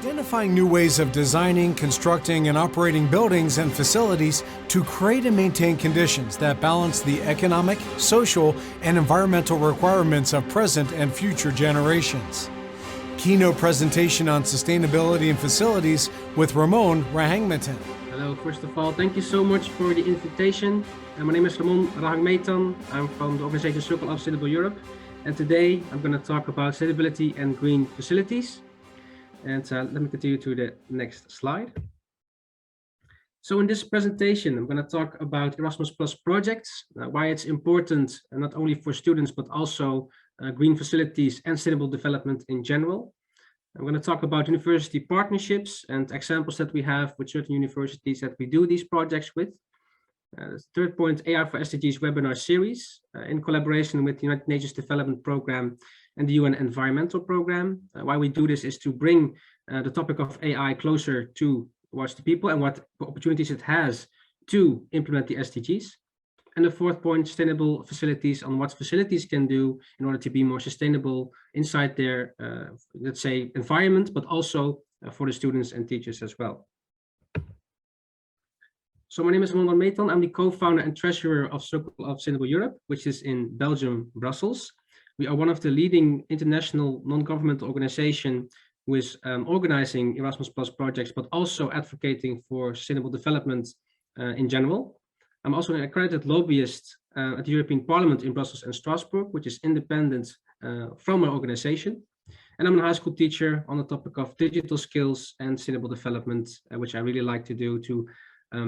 Identifying new ways of designing, constructing, and operating buildings and facilities to create and maintain conditions that balance the economic, social, and environmental requirements of present and future generations. Keynote presentation on sustainability in facilities with Ramon Rahangmetan. Hello, first of all, thank you so much for the invitation. My name is Ramon Rahangmetan. I'm from the organization Circle of Sustainable Europe. And today I'm going to talk about sustainability and green facilities. And let me continue to the next slide. So in this presentation, I'm going to talk about Erasmus Plus projects, why it's important not only for students, but also green facilities and sustainable development in general. I'm going to talk about university partnerships and examples that we have with certain universities that we do these projects with. Third point, AI for SDGs webinar series in collaboration with the United Nations Development Programme and the UN Environmental Programme. Why we do this is to bring the topic of AI closer towards the people and what opportunities it has to implement the SDGs. And the fourth point, sustainable facilities, on what facilities can do in order to be more sustainable inside their, let's say, environment, but also for the students and teachers as well. So my name is Ramon Rahangmetan. I'm the co-founder and treasurer of Circle of Sustainable Europe, which is in Belgium, Brussels. We are one of the leading international non-governmental organizations who is organizing Erasmus Plus projects, but also advocating for sustainable development in general. I'm also an accredited lobbyist at the European Parliament in Brussels and Strasbourg, which is independent from my organization. And I'm a high school teacher on the topic of digital skills and sustainable development, which I really like to do to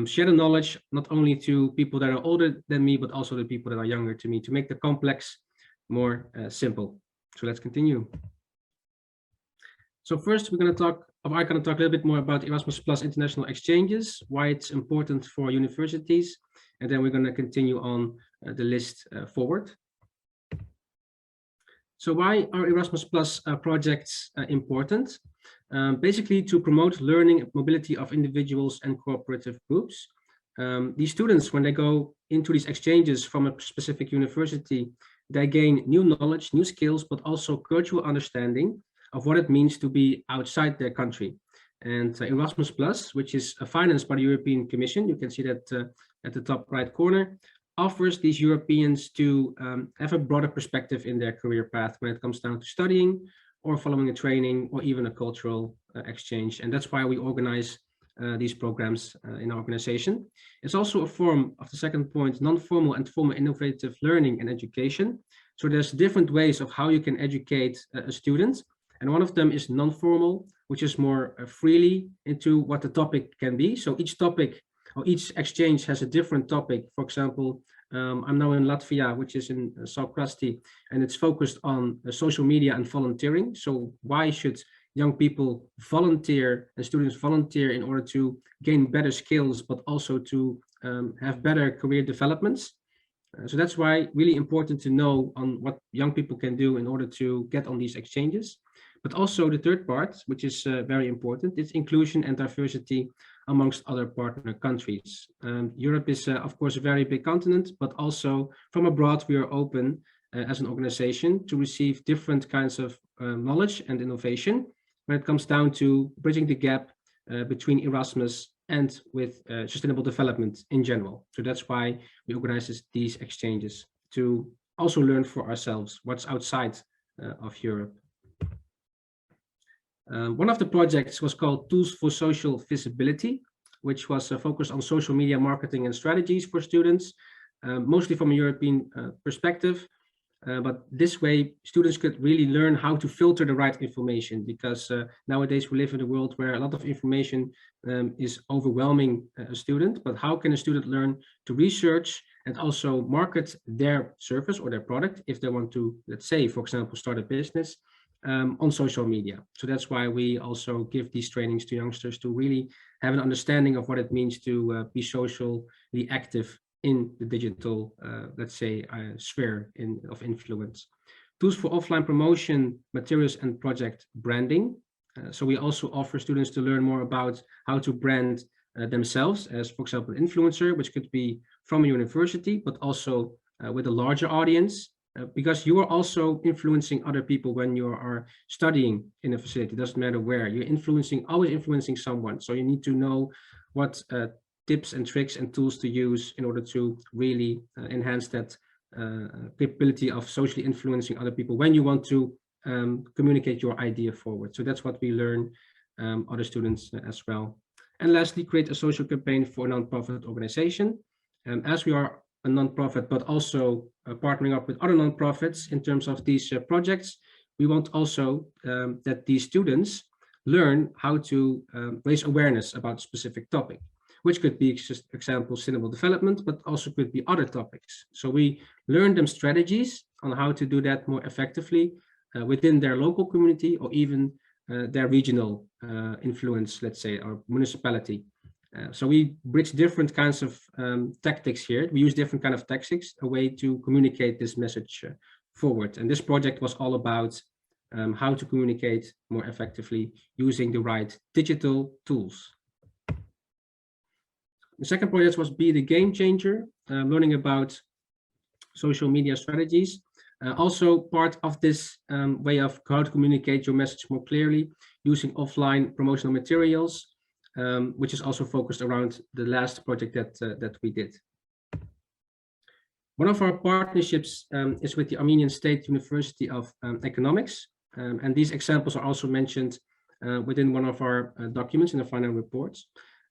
share the knowledge, not only to people that are older than me, but also the people that are younger to me, to make the complex more simple. So let's continue. So first, I'm going to talk a little bit more about Erasmus Plus international exchanges, why it's important for universities, and then we're going to continue on the list forward. So why are Erasmus Plus projects important? Basically to promote learning and mobility of individuals and cooperative groups. These students, when they go into these exchanges from a specific university, they gain new knowledge, new skills, but also cultural understanding of what it means to be outside their country. And Erasmus Plus, which is financed by the European Commission, you can see that at the top right corner, offers these Europeans to have a broader perspective in their career path when it comes down to studying or following a training or even a cultural exchange. And that's why we organize these programs in our organization. It's also a form of the second point, non-formal and formal innovative learning and education. So there's different ways of how you can educate a student. And one of them is non-formal, which is more freely into what the topic can be. So each topic or each exchange has a different topic. For example, I'm now in Latvia, which is in South Krusty, and it's focused on social media and volunteering. So why should young people volunteer and students volunteer in order to gain better skills, but also to have better career developments? So that's why really important to know on what young people can do in order to get on these exchanges. But also the third part, which is very important, is inclusion and diversity amongst other partner countries. Europe is, of course, a very big continent, but also from abroad, we are open as an organization to receive different kinds of knowledge and innovation when it comes down to bridging the gap between Erasmus and with sustainable development in general. So that's why we organize these exchanges, to also learn for ourselves what's outside of Europe. One of the projects was called Tools for Social Visibility, which was focused on social media marketing and strategies for students, mostly from a European perspective. But this way, students could really learn how to filter the right information, because nowadays we live in a world where a lot of information is overwhelming a student. But how can a student learn to research and also market their service or their product if they want to, let's say, for example, start a business on social media? So that's why we also give these trainings to youngsters to really have an understanding of what it means to be socially active in the digital, let's say, sphere of influence. Tools for offline promotion, materials and project branding. So we also offer students to learn more about how to brand themselves as, for example, an influencer, which could be from a university, but also with a larger audience, because you are also influencing other people when you are studying in a facility. It doesn't matter where, you're always influencing someone. So you need to know what tips and tricks and tools to use in order to really enhance that capability of socially influencing other people when you want to communicate your idea forward. So that's what we learn, other students as well. And lastly, create a social campaign for a nonprofit organization. As we are a nonprofit, but also partnering up with other nonprofits in terms of these projects, we want also that these students learn how to raise awareness about a specific topic, which could be, just example, sustainable development, but also could be other topics. So we learn them strategies on how to do that more effectively within their local community, or even their regional influence, let's say, or municipality. So we bridge different kinds of tactics here. We use different kind of tactics, a way to communicate this message forward. And this project was all about how to communicate more effectively using the right digital tools. The second project was Be the Game Changer, learning about social media strategies. Also part of this way of how to communicate your message more clearly, using offline promotional materials, which is also focused around the last project that we did. One of our partnerships is with the Armenian State University of Economics, and these examples are also mentioned within one of our documents in the final reports.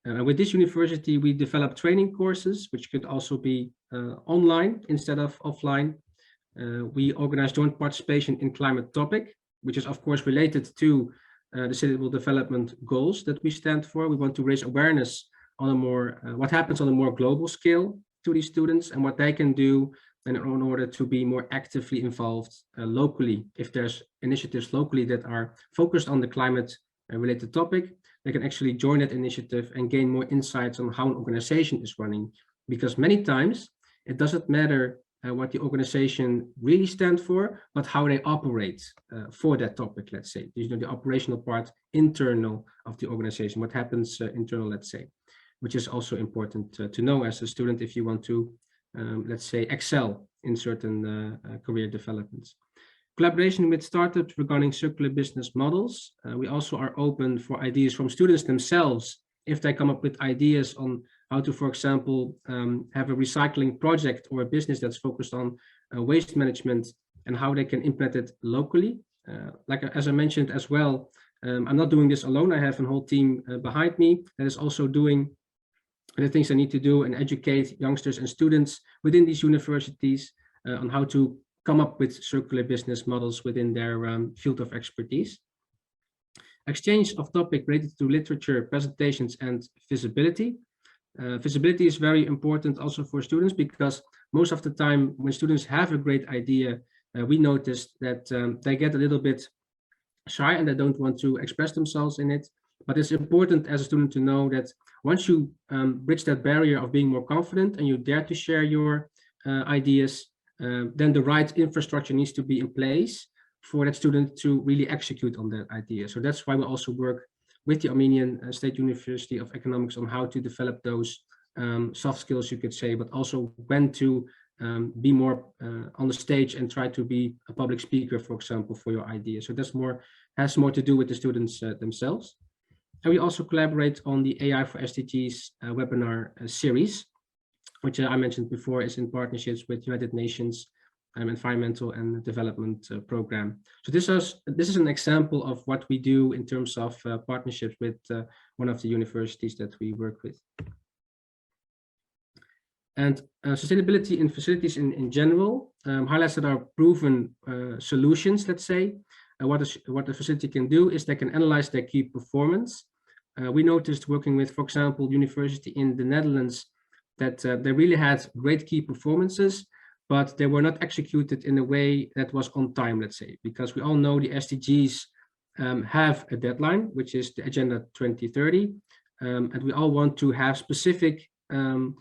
With this university, we developed training courses, which could also be online instead of offline. We organized joint participation in climate topic, which is of course related to the sustainable development goals that we stand for. We want to raise awareness on a more, what happens on a more global scale to these students and what they can do in order to be more actively involved locally. If there's initiatives locally that are focused on the climate related topic, they can actually join that initiative and gain more insights on how an organization is running. Because many times it doesn't matter what the organization really stands for, but how they operate for that topic, let's say. You know, the operational part, internal of the organization, what happens internal, let's say, which is also important to know as a student if you want to, let's say, excel in certain career developments. Collaboration with startups regarding circular business models. We also are open for ideas from students themselves if they come up with ideas on how to, for example, have a recycling project or a business that's focused on waste management and how they can implement it locally. Like as I mentioned as well, I'm not doing this alone. I have a whole team behind me that is also doing the things I need to do and educate youngsters and students within these universities on how to come up with circular business models within their field of expertise. Exchange of topic related to literature, presentations, and visibility. Visibility is very important also for students, because most of the time when students have a great idea, we noticed that they get a little bit shy and they don't want to express themselves in it. But it's important as a student to know that once you bridge that barrier of being more confident and you dare to share your ideas, then the right infrastructure needs to be in place for that student to really execute on that idea. So that's why we also work with the Armenian State University of Economics on how to develop those soft skills, you could say, but also when to be more on the stage and try to be a public speaker, for example, for your idea. So that's has more to do with the students themselves. And we also collaborate on the AI for SDGs webinar series, which I mentioned before is in partnerships with United Nations Environmental and Development Program. So this is an example of what we do in terms of partnerships with one of the universities that we work with. And sustainability in facilities in general highlights that are proven solutions, let's say. What a facility can do is they can analyze their key performance. We noticed working with, for example, university in the Netherlands, that they really had great key performances, but they were not executed in a way that was on time, let's say, because we all know the SDGs have a deadline, which is the Agenda 2030, and we all want to have specific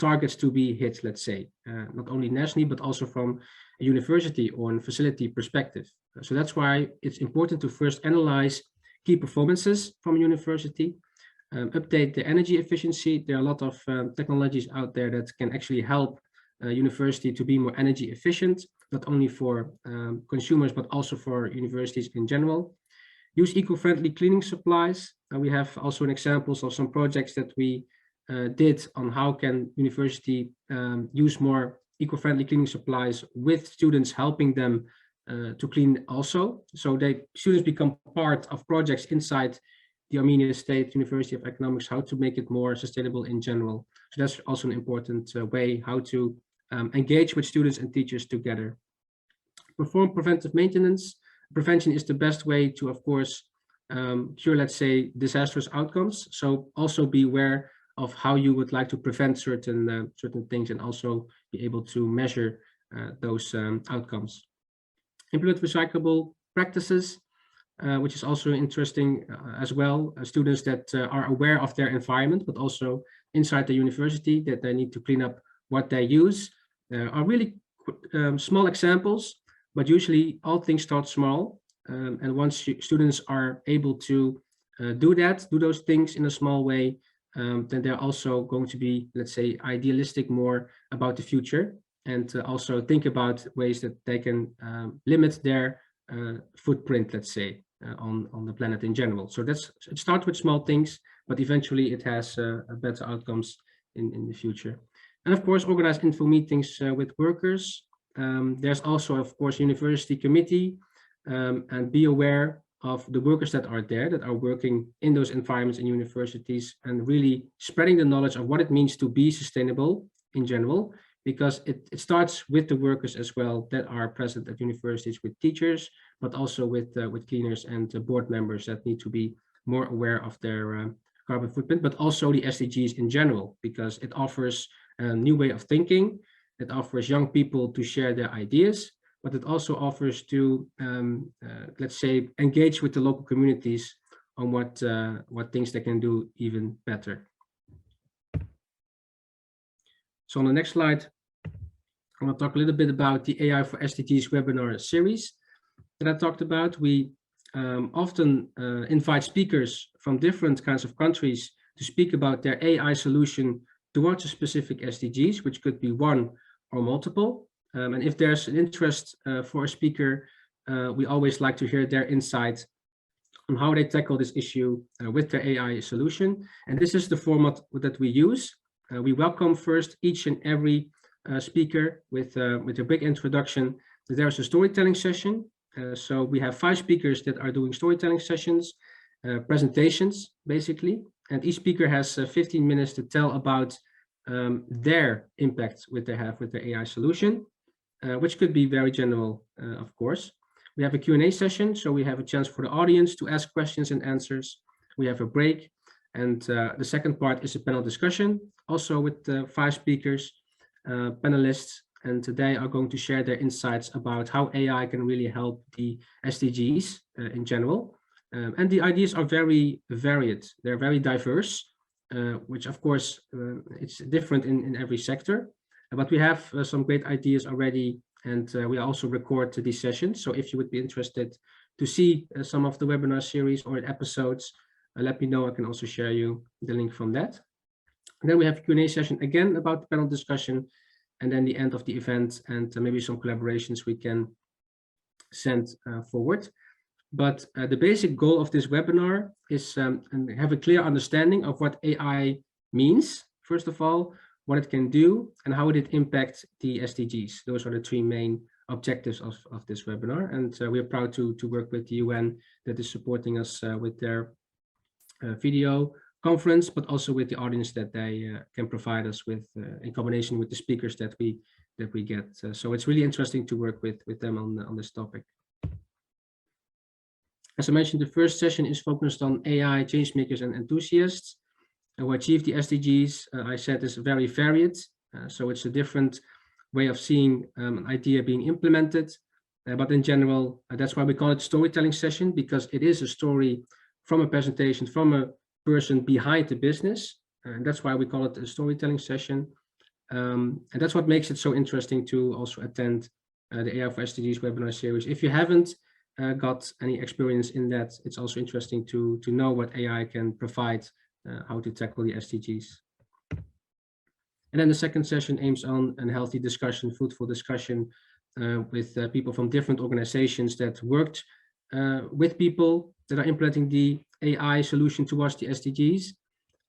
targets to be hit, let's say, not only nationally, but also from a university or a facility perspective. So that's why it's important to first analyze key performances from a university, update the energy efficiency. There are a lot of technologies out there that can actually help a university to be more energy efficient, not only for consumers, but also for universities in general. Use eco-friendly cleaning supplies. We have also examples of some projects that we did on how can university use more eco-friendly cleaning supplies with students helping them to clean also. So students become part of projects inside the Armenian State University of Economics, how to make it more sustainable in general. So that's also an important way how to engage with students and teachers together. Perform preventive maintenance. Prevention is the best way to, of course, cure, let's say, disastrous outcomes. So also be aware of how you would like to prevent certain things, and also be able to measure those outcomes. Implement recyclable practices, which is also interesting as well. Students that are aware of their environment, but also inside the university, that they need to clean up what they use. Are really small examples, but usually all things start small. And once students are able to do those things in a small way, then they're also going to be, let's say, idealistic more about the future, and also think about ways that they can limit their footprint, let's say, on the planet in general. So it starts with small things, but eventually it has better outcomes in the future. And of course, organize info meetings with workers. There's also, of course, university committee, and be aware of the workers that are there, that are working in those environments in universities, and really spreading the knowledge of what it means to be sustainable in general, because it starts with the workers as well that are present at universities, with teachers, but also with cleaners and board members that need to be more aware of their carbon footprint, but also the SDGs in general, because it offers a new way of thinking. It offers young people to share their ideas, but it also offers to, let's say, engage with the local communities on what things they can do even better. So on the next slide, I want to talk a little bit about the AI for SDGs webinar series that I talked about. We often invite speakers from different kinds of countries to speak about their AI solution towards a specific SDGs, which could be one or multiple. And if there's an interest for a speaker, we always like to hear their insights on how they tackle this issue with their AI solution. And this is the format that we use. We welcome first each and every speaker with a big introduction. There's a storytelling session. So we have 5 speakers that are doing storytelling sessions, presentations, basically. And each speaker has 15 minutes to tell about their impact they have with their AI solution, which could be very general, of course. We have a Q&A session, so we have a chance for the audience to ask questions and answers. We have a break, and the second part is a panel discussion, also with 5 speakers, panelists, and they are going to share their insights about how AI can really help the SDGs in general. And the ideas are very varied. They're very diverse, which of course, it's different in every sector. But we have some great ideas already, and we also record these sessions. So if you would be interested to see some of the webinar series or episodes, let me know. I can also share you the link from that. And then we have a Q&A session again about the panel discussion, and then the end of the event, and maybe some collaborations we can send forward. But the basic goal of this webinar is and have a clear understanding of what AI means, first of all, what it can do, and how it impacts the SDGs. Those are the 3 main objectives of this webinar. And we are proud to work with the UN that is supporting us with their video conference, but also with the audience that they can provide us with in combination with the speakers that we get. So it's really interesting to work with them on this topic. As I mentioned, the first session is focused on AI changemakers and enthusiasts who achieve the SDGs. I said is very varied, so it's a different way of seeing an idea being implemented. But in general, that's why we call it storytelling session, because it is a story from a presentation from a person behind the business. And that's why we call it a storytelling session. And that's what makes it so interesting to also attend the AI for SDGs webinar series. If you haven't got any experience in that, it's also interesting to know what AI can provide, how to tackle the SDGs. And then the second session aims on a healthy discussion, fruitful discussion with people from different organizations that worked with people that are implementing the AI solution towards the SDGs.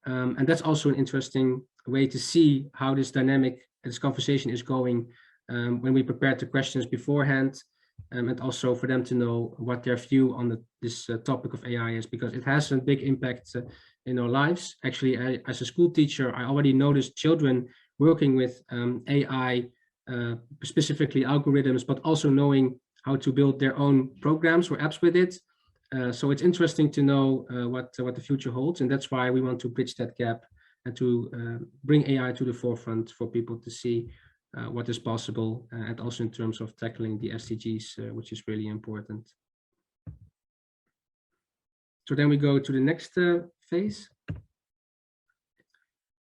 And that's also an interesting way to see how this conversation is going when we prepared the questions beforehand, and also for them to know what their view on this topic of AI is, because it has a big impact in our lives. Actually, as a school teacher, I already noticed children working with AI, specifically algorithms, but also knowing how to build their own programs or apps with it. So it's interesting to know what the future holds, and that's why we want to bridge that gap and to bring AI to the forefront for people to see what is possible, and also in terms of tackling the SDGs, which is really important. So then we go to the next phase.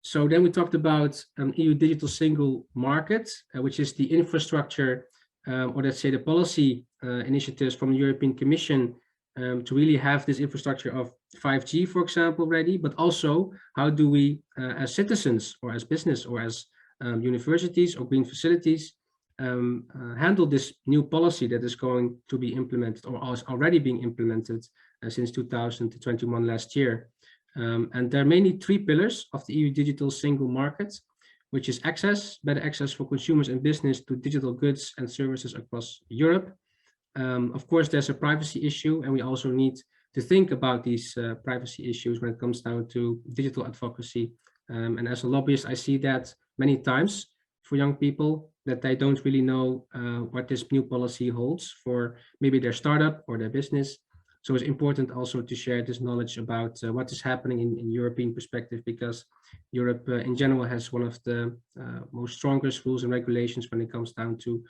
So then we talked about EU digital single market, which is the infrastructure, or let's say the policy initiatives from the European Commission to really have this infrastructure of 5G, for example, ready, but also how do we, as citizens or as business or as universities or green facilities, handle this new policy that is going to be implemented or is already being implemented since 2021 last year. And there are mainly three pillars of the EU digital single market, which is access, better access for consumers and business to digital goods and services across Europe. Of course, there's a privacy issue, and we also need to think about these privacy issues when it comes down to digital advocacy. And as a lobbyist, I see that many times for young people, that they don't really know what this new policy holds for maybe their startup or their business. So it's important also to share this knowledge about what is happening in European perspective, because Europe in general has one of the most strongest rules and regulations when it comes down to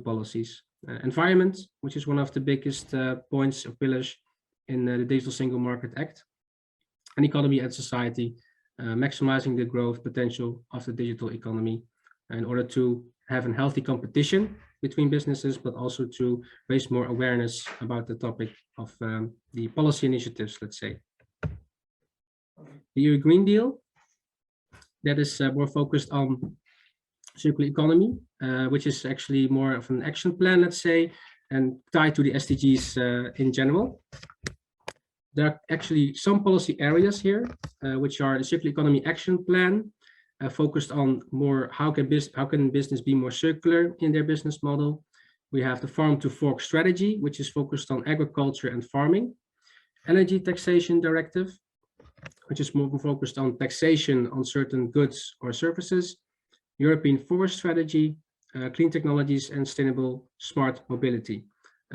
policies. Environment, which is one of the biggest points or pillars in the Digital Single Market Act, and economy and society, maximizing the growth potential of the digital economy in order to have a healthy competition between businesses, but also to raise more awareness about the topic of the policy initiatives, let's say. The EU Green Deal, that is more focused on circular economy, which is actually more of an action plan, let's say, and tied to the SDGs in general. There are actually some policy areas here, which are the circular economy action plan, focused on more how can business be more circular in their business model. We have the farm to fork strategy, which is focused on agriculture and farming. Energy taxation directive, which is more focused on taxation on certain goods or services. European forest strategy, clean technologies, and sustainable smart mobility.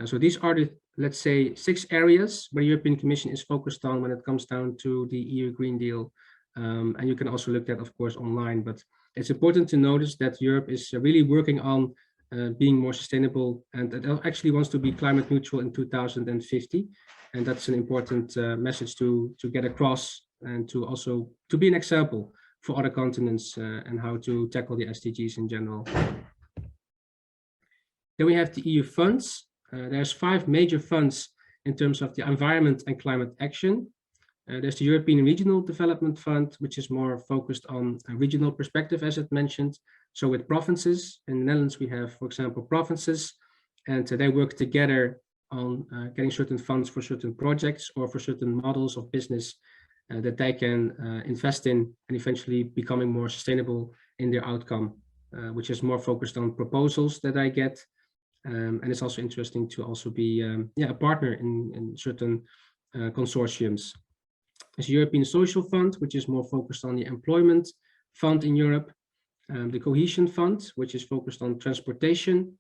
So these are the, let's say, 6 areas where the European Commission is focused on when it comes down to the EU Green Deal. And you can also look at, of course, online, but it's important to notice that Europe is really working on being more sustainable, and it actually wants to be climate neutral in 2050. And that's an important message to get across, and to also to be an example for other continents and how to tackle the SDGs in general. Then we have the EU funds. There's 5 major funds in terms of the environment and climate action. There's the European Regional Development Fund, which is more focused on a regional perspective, as it mentioned. So with provinces, in the Netherlands, we have, for example, provinces, and they work together on getting certain funds for certain projects or for certain models of business that they can invest in, and eventually becoming more sustainable in their outcome, which is more focused on proposals that I get. And it's also interesting to also be a partner in certain consortiums. There's the European Social Fund, which is more focused on the employment fund in Europe. The Cohesion Fund, which is focused on transportation,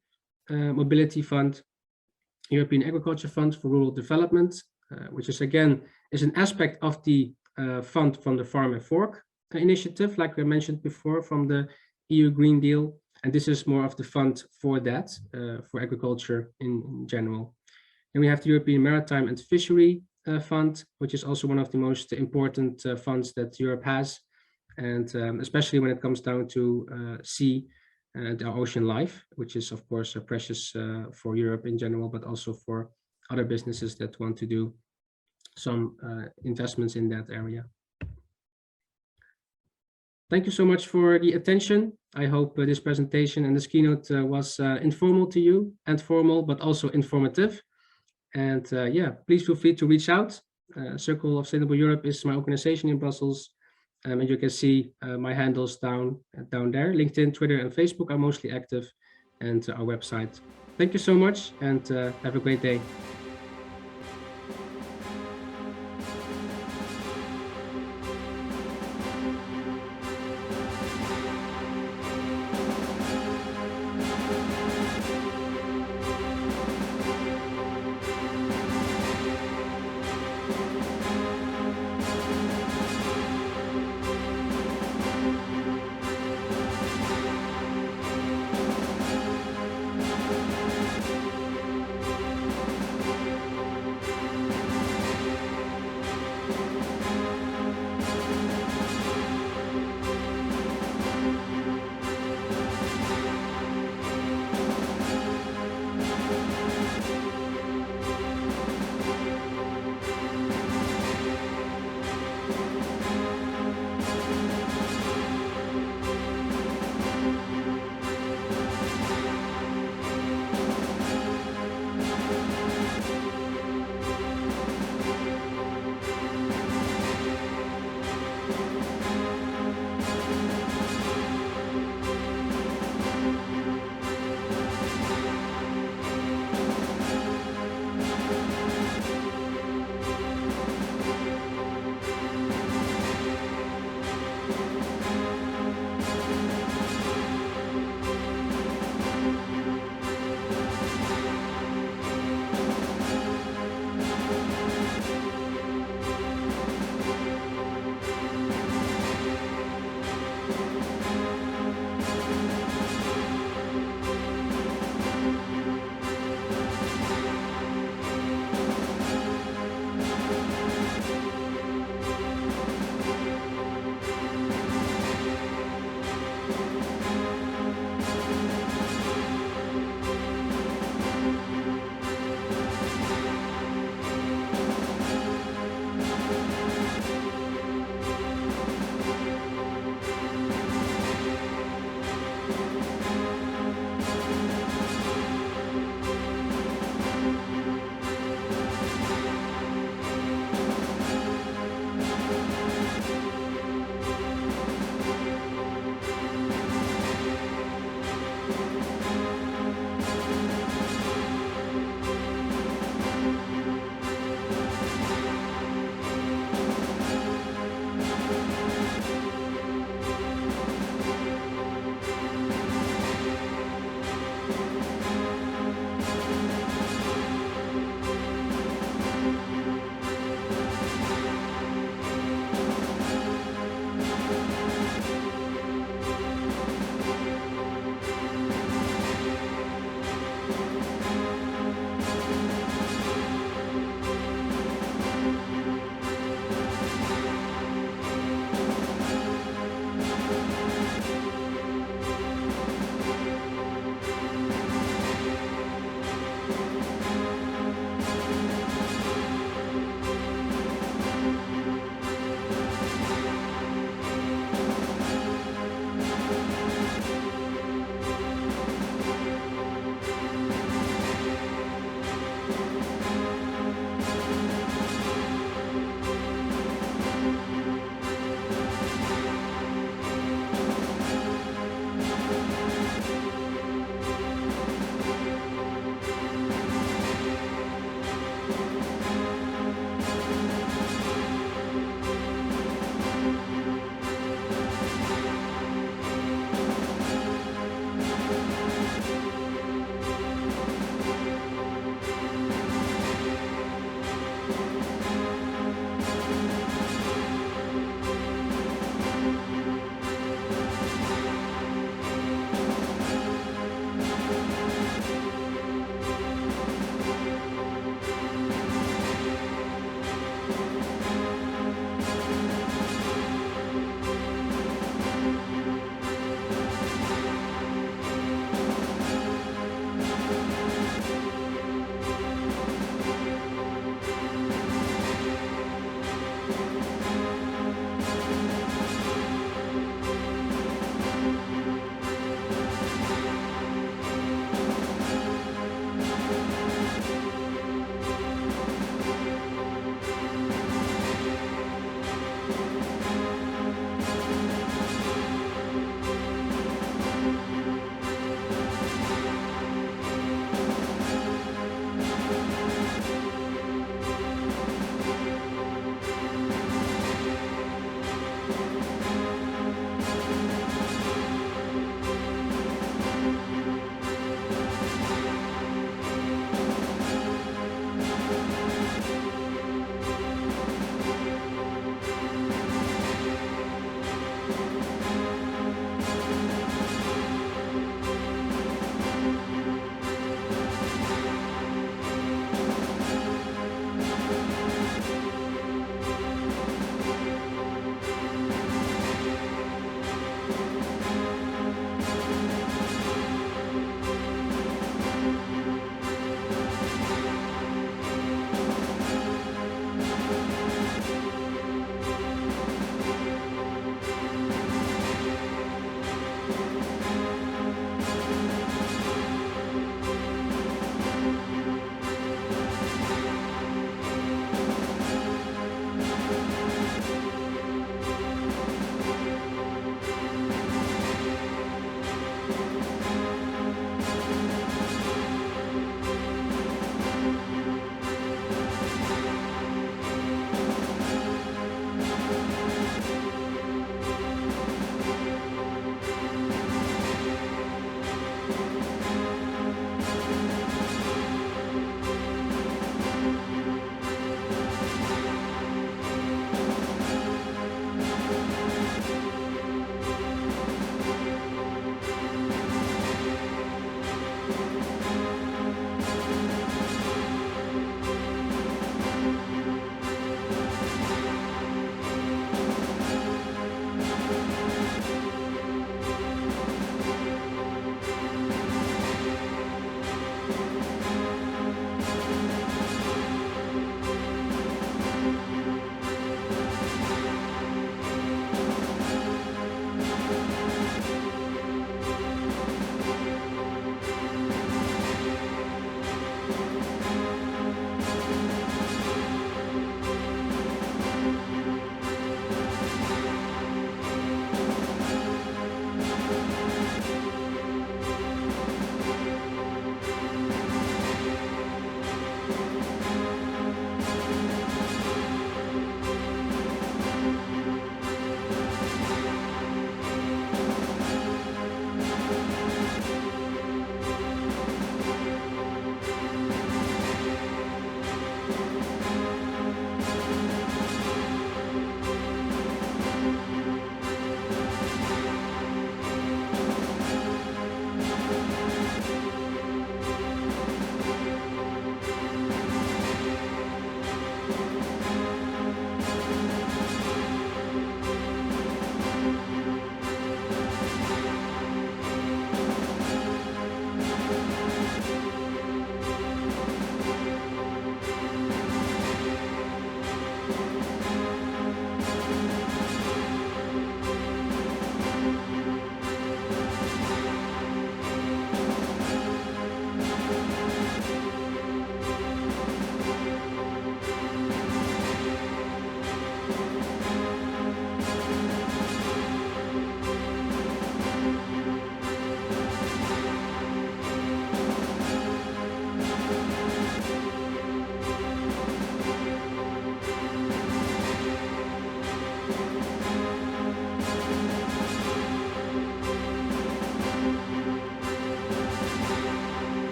mobility fund. European Agriculture Fund for rural development, which is again is an aspect of the fund from the Farm and Fork initiative, like I mentioned before, from the EU Green Deal. And this is more of the fund for that, for agriculture in general. And we have the European Maritime and Fishery Fund, which is also one of the most important funds that Europe has. And especially when it comes down to sea and our ocean life, which is of course precious for Europe in general, but also for other businesses that want to do some investments in that area. Thank you so much for the attention. I hope this presentation and this keynote was informal to you, and formal, but also informative. And yeah, please feel free to reach out. Circle of Sustainable Europe is my organization in Brussels. And you can see my handles down there. LinkedIn, Twitter, and Facebook are mostly active, and our website. Thank you so much, and have a great day.